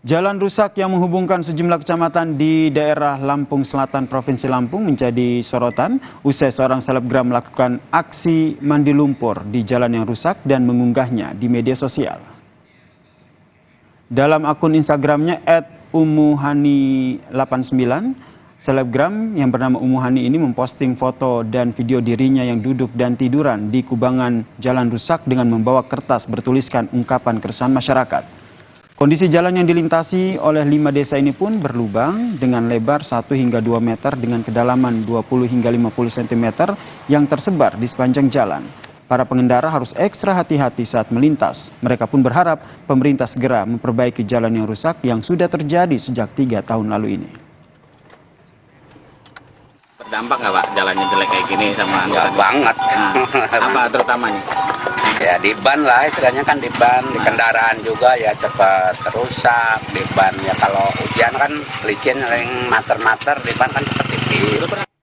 Jalan rusak yang menghubungkan sejumlah kecamatan di daerah Lampung Selatan, Provinsi Lampung menjadi sorotan usai seorang selebgram melakukan aksi mandi lumpur di jalan yang rusak dan mengunggahnya di media sosial. Dalam akun Instagramnya @umuhani89, selebgram yang bernama Umuhani ini memposting foto dan video dirinya yang duduk dan tiduran di kubangan jalan rusak dengan membawa kertas bertuliskan ungkapan keresahan masyarakat. Kondisi jalan yang dilintasi oleh 5 desa ini pun berlubang dengan lebar 1 hingga 2 meter dengan kedalaman 20 hingga 50 cm yang tersebar di sepanjang jalan. Para pengendara harus ekstra hati-hati saat melintas. Mereka pun berharap pemerintah segera memperbaiki jalan yang rusak yang sudah terjadi sejak 3 tahun lalu ini. Berdampak nggak Pak jalannya jelek kayak gini sama Enggak banget. apa terutamanya? Ya di ban lah, istilahnya kan di ban, di kendaraan juga ya cepat rusak. Di ban ya kalau hujan kan licin, mater-mater, di ban kan cepat tipis.